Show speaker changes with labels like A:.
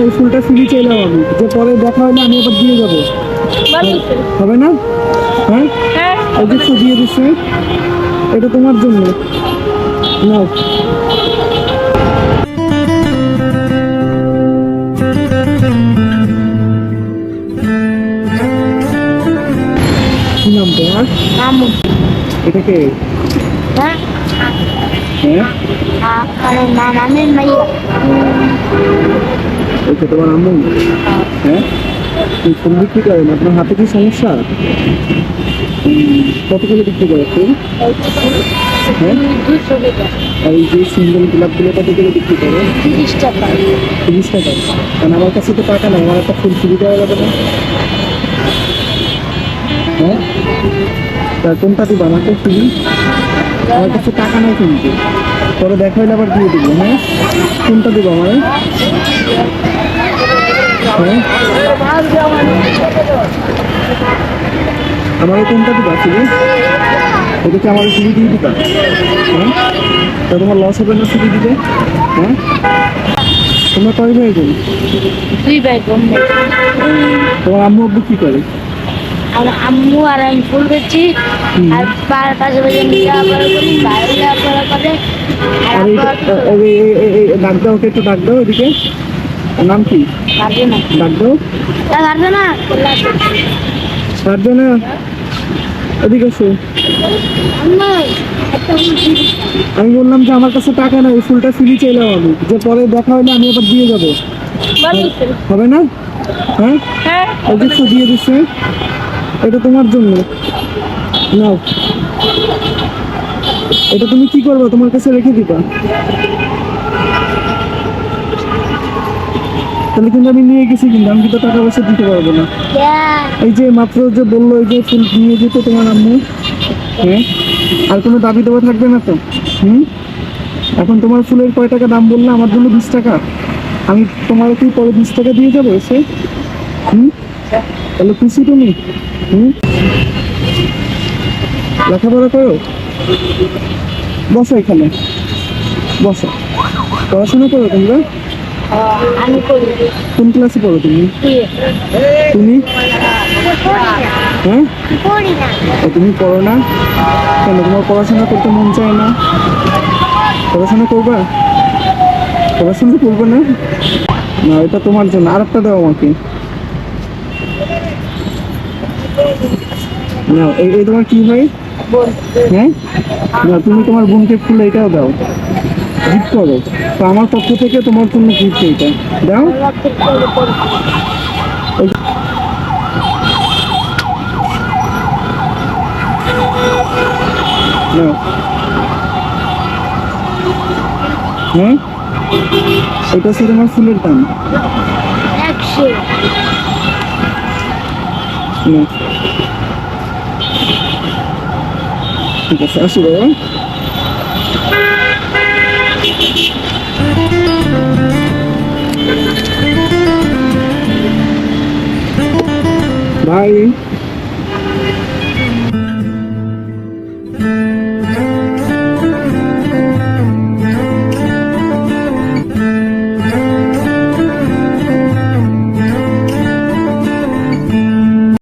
A: এই ফুলটা ফ্রি চাইলাম আমি, যে পরে দেখা হলে আমি আবার দিয়ে যাবো। হবে না? হ্যাঁ, এই যে দিয়ে দিচ্ছে, এটা তোমার জন্য নাও। কি নাম তোমার? এটা কে?
B: হ্যাঁ,
A: হ্যাঁ,
B: নামের মাইয়া।
A: এটা তোমার আম্মু? হ্যাঁ, তুমি ফুল বিক্রি করেন? আপনার হাতে কি সমস্যা? কত করে বিক্রি করে ফুল? হ্যাঁ,
B: 200 টাকা,
A: আর এই যে সিঙ্গেল গোলাপগুলো কত করে বিক্রি করে?
B: 30 টাকা।
A: 30 টাকা? কারণ আমার কাছে তো টাকা নেই, আমার একটা ফুল ফ্রি দেওয়া যাবে না? হ্যাঁ, তা কোনটা দিব আমাকে ফ্রি? আমার কাছে টাকা নেই কিন্তু, পরে দেখা হলে আবার দিয়ে দিব। হ্যাঁ, কোনটা দিব আমার? হ্যাঁ, আমার কোনটা দিবা ফ্রি? এটা কি আমার ফ্রি দিয়ে দিবা? হ্যাঁ, তা তোমার লস হবে না ফ্রি দিবে? হ্যাঁ, তোমরা কয় ভাই বোন?
B: 2 ভাই বোন।
A: তোমার আম্মু আব্বু কি করে?
B: আর আম্মু আর আমি ফুল বেচি, আর পাশে পাশে আমি লেখাপড়া করি, বাইরে লেখাপড়া করে। আর
A: আর ডাক দাও, ওকে একটু ডাক দাও এদিকে। ওর নাম কি?
B: পারবে না,
A: ডাক দাও।
B: পারবে না।
A: পারবে না? এদিকে এসো। আমি বললাম যে আমার কাছে টাকা নাই, ফুলটা ফ্রি চাইলাম আমি, যে পরে দেখা হলে আমি আবার দিয়ে যাবো। হবে না? হ্যাঁ, এই যে দিয়ে দিচ্ছে, এটা তোমার জন্য নাও। এটা তুমি কি করবে? তোমার কাছে রেখে দিবা? তাহলে কিন্তু আমি নিয়ে গেছি, কিন্তু আমি কিন্তু টাকা পয়সা দিতে পারবো না। এই যে মাত্র যে বললো, এই যে ফুল নিয়ে যেতে তোমার আম্মু, হ্যাঁ, আর কোনো দাবি দেওয়া থাকবে না তো? এখন তোমার ফুলের কয় টাকা দাম বললে? আমার জন্য 20 টাকা। আমি তোমার কি পরে 20 টাকা দিয়ে যাবো এসে? তাহলে খুশি তুমি? লেখাপড়া করো, বসো এখানে, বসো, পড়াশোনা করো তোমরা?
B: আমি করি।
A: কোন ক্লাসে পড়ো তুমি? তুমি হ্যাঁ, তুমি পড়ো না কেন? তোমার পড়াশোনা করতে মন চায় না? পড়াশোনা করবা? পড়াশোনা করবে না? না, এটা তোমার জন্য। আর একটা দাও আমাকে। না, এই তোমার কি হয়? হ্যাঁ, না, তুমি তোমার বোনকে ফুল এটাও দাও, গিফট করো। তো আমার পক্ষ থেকে তোমার জন্য গিফট এইটা দাও। হ্যাঁ, এটা হচ্ছে তোমার ফুলের দাম।
B: 100।
A: ঠিক আছে, আসি বাবা। ভাই